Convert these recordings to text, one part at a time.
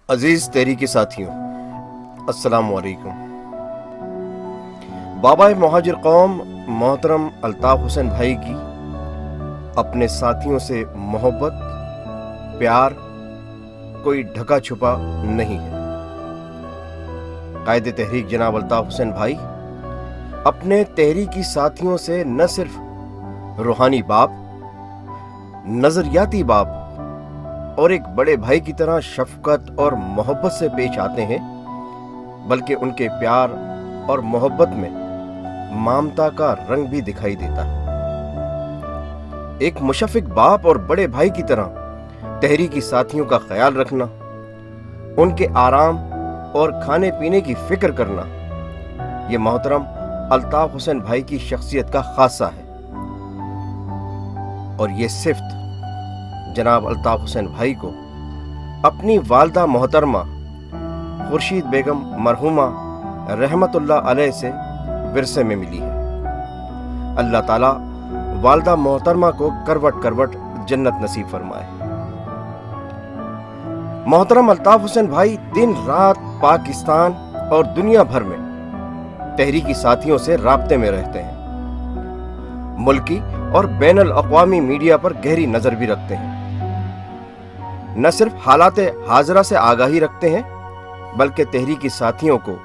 عزیز تحریکی ساتھیوں، السلام علیکم۔ بابا مہاجر قوم محترم الطاف حسین بھائی کی اپنے ساتھیوں سے محبت، پیار کوئی ڈھکا چھپا نہیں ہے۔ قائد تحریک جناب الطاف حسین بھائی اپنے تحریکی ساتھیوں سے نہ صرف روحانی باپ، نظریاتی باپ اور ایک بڑے بھائی کی طرح شفقت اور محبت سے پیش آتے ہیں، بلکہ ان کے پیار اور محبت میں مامتا کا رنگ بھی دکھائی دیتا ہے۔ ایک مشفق باپ اور بڑے بھائی کی طرح تحریکی ساتھیوں کا خیال رکھنا، ان کے آرام اور کھانے پینے کی فکر کرنا، یہ محترم الطاف حسین بھائی کی شخصیت کا خاصہ ہے۔ اور یہ صفت جناب الطاف حسین بھائی کو اپنی والدہ محترمہ خورشید بیگم مرحومہ رحمت اللہ علیہ سے ورثے میں ملی ہے۔ اللہ تعالیٰ والدہ محترمہ کو کروٹ کروٹ جنت نصیب فرمائے۔ محترم الطاف حسین بھائی دن رات پاکستان اور دنیا بھر میں تحریکی ساتھیوں سے رابطے میں رہتے ہیں، ملکی اور بین الاقوامی میڈیا پر گہری نظر بھی رکھتے ہیں۔ نہ صرف حالات حاضرہ سے آگاہی رکھتے ہیں، بلکہ تحریکی ساتھیوں کو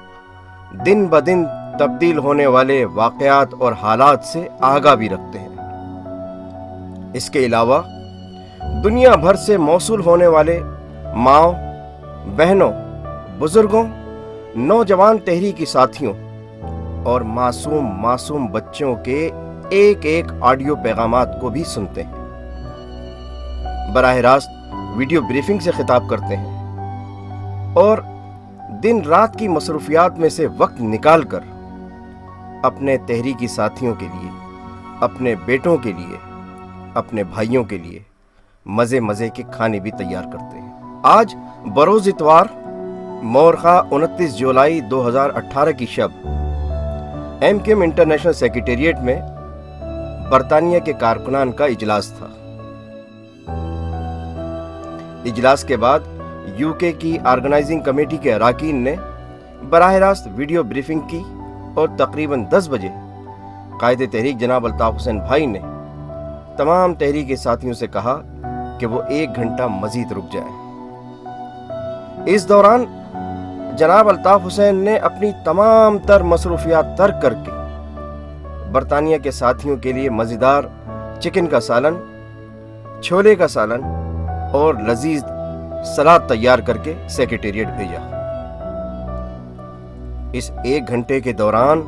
دن بدن تبدیل ہونے والے واقعات اور حالات سے آگاہ بھی رکھتے ہیں۔ اس کے علاوہ دنیا بھر سے موصول ہونے والے ماؤں، بہنوں، بزرگوں، نوجوان تحریکی ساتھیوں اور معصوم بچوں کے ایک ایک آڈیو پیغامات کو بھی سنتے ہیں، براہ راست ویڈیو بریفنگ سے خطاب کرتے ہیں اور دن رات کی مصروفیات میں سے وقت نکال کر اپنے تحریکی ساتھیوں کے لیے، اپنے بیٹوں کے لیے، اپنے بھائیوں کے لیے مزے کے کھانے بھی تیار کرتے ہیں۔ آج بروز اتوار مورخہ 29 جولائی 2018 کی شب M Q M international secretariat میں برطانیہ کے کارکنان کا اجلاس تھا۔ اجلاس کے بعد یو کے کی آرگنائزنگ کمیٹی کے اراکین نے براہ راست ویڈیو بریفنگ کی اور تقریباً 10 بجے قائد تحریک جناب الطاف حسین بھائی نے تمام تحریکی ساتھیوں سے کہا کہ وہ 1 گھنٹہ مزید رک جائیں۔ اس دوران جناب الطاف حسین نے اپنی تمام تر مصروفیات ترک کر کے برطانیہ کے ساتھیوں کے لیے مزیدار چکن کا سالن، چھولے کا سالن اور لذیذ سلاد تیار کر کے سیکریٹریٹ بھیجا۔ اس 1 گھنٹے کے دوران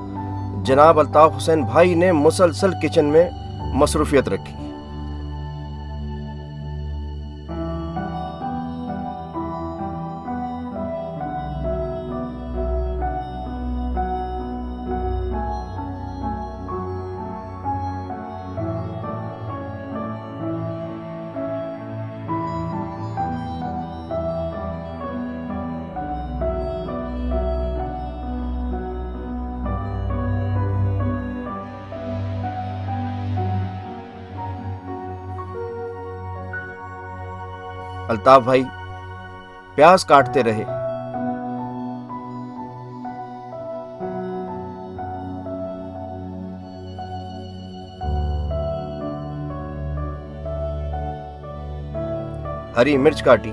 جناب الطاف حسین بھائی نے مسلسل کچن میں مصروفیت رکھی۔ الطاف بھائی پیاز کاٹتے رہے، ہری مرچ کاٹی،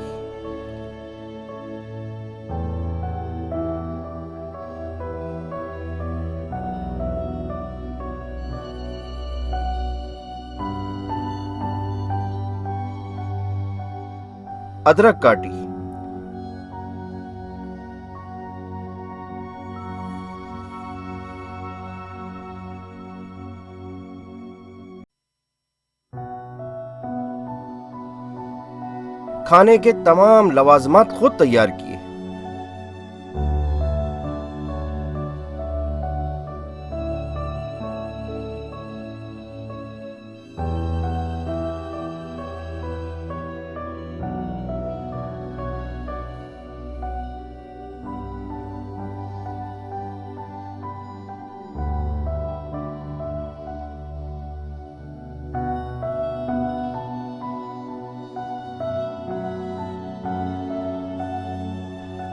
ادرک کاٹی، کھانے کے تمام لوازمات خود تیار کیے۔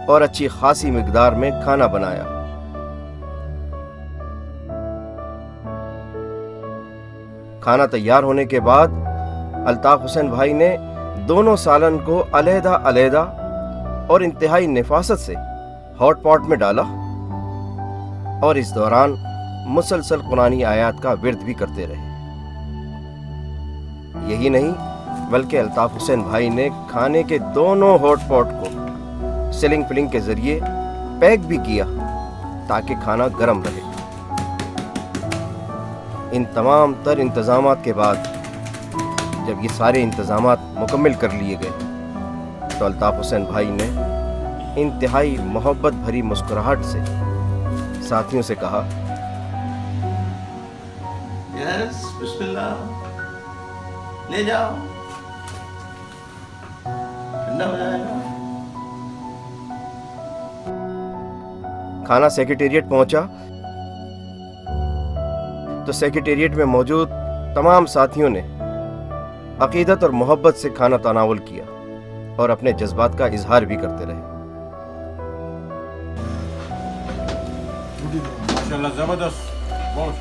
اور اچھی خاصی مقدار میں کھانا بنایا۔ کھانا تیار ہونے کے بعد الطاف حسین بھائی نے دونوں سالن کو علیحدہ علیحدہ اور انتہائی نفاست سے ہاٹ پاٹ میں ڈالا، اور اس دوران مسلسل قرآنی آیات کا ورد بھی کرتے رہے۔ یہی نہیں بلکہ الطاف حسین بھائی نے کھانے کے دونوں ہاٹ پاٹ کو سیلنگ فلنگ کے ذریعے پیک بھی کیا تاکہ کھانا گرم رہے۔ ان تمام تر انتظامات کے بعد جب یہ سارے انتظامات مکمل کر لیے گئے تو الطاف حسین بھائی نے انتہائی محبت بھری مسکراہٹ سے ساتھیوں سے کہا، یس بسم اللہ، لے جاؤ، ٹھنڈا ہو جائے گا۔ کھانا سیکریٹریٹ پہنچا تو سیکریٹریٹ میں موجود تمام ساتھیوں نے عقیدت اور محبت سے کھانا تناول کیا اور اپنے جذبات کا اظہار بھی کرتے رہے۔ ماشاءاللہ زبردست، بہت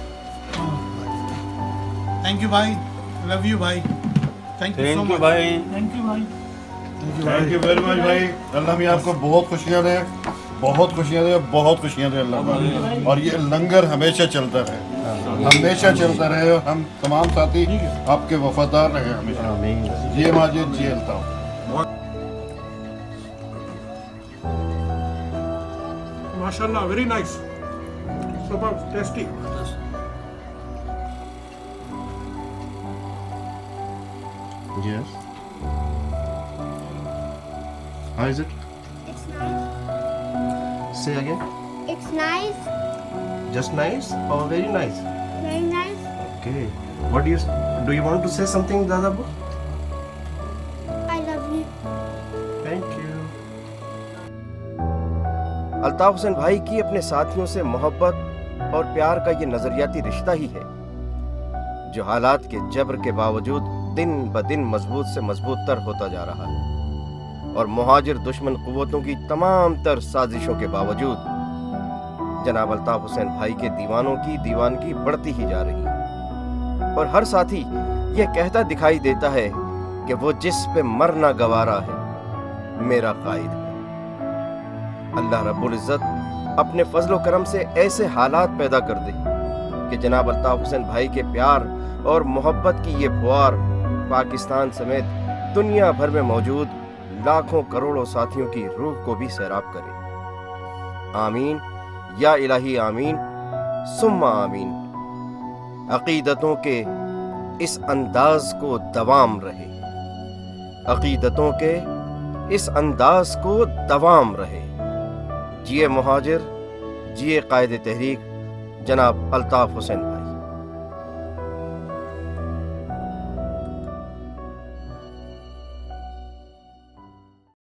تھینک یو بھائی، لو یو بھائی، thank you so thank you much بھائی، تھینک یو بھائی، تھینک یو ویری مچ بھائی۔ اللہ میں آپ کو بہت خوشیاں دے، بہت خوشیاں دے، بہت خوشیاں دے اللہ تعالیٰ، اور یہ لنگر ہمیشہ چلتا رہے، ہمیشہ چلتا رہے، اور ہم تمام ساتھی آپ کے وفادار رہے ہمیشہ۔ جی ماجد، جی الطاف۔ ماشاءاللہ very nice, super tasty. Yes. How is it? It's nice. Say again. It's nice. Just nice or very nice? Very nice. Okay. What do you want to say something, Dada Abu? I love you. Thank you. Altaf Hussain بھائی کی اپنے ساتھیوں سے محبت اور پیار کا یہ نظریاتی رشتہ ہی ہے جو حالات کے جبر کے باوجود دن بدن مضبوط سے مضبوط تر ہوتا جا رہا ہے، اور مہاجر دشمن قوتوں کی تمام تر سازشوں کے باوجود جناب الطاف حسین بھائی کے دیوانوں کی دیوانگی بڑھتی ہی جا رہی ہے، اور ہر ساتھی یہ کہتا دکھائی دیتا ہے کہ وہ جس پہ مرنا گوارا ہے میرا قائد ہے۔ اللہ رب العزت اپنے فضل و کرم سے ایسے حالات پیدا کر دے کہ جناب الطاف حسین بھائی کے پیار اور محبت کی یہ پھوار پاکستان سمیت دنیا بھر میں موجود لاکھوں کروڑوں ساتھیوں کی روح کو بھی سیراب کرے۔ آمین یا الہی، آمین ثم آمین۔ عقیدتوں کے اس انداز کو دوام رہے، عقیدتوں کے اس انداز کو دوام رہے۔ جیے مہاجر، جیے قائد تحریک جناب الطاف حسین بھائی۔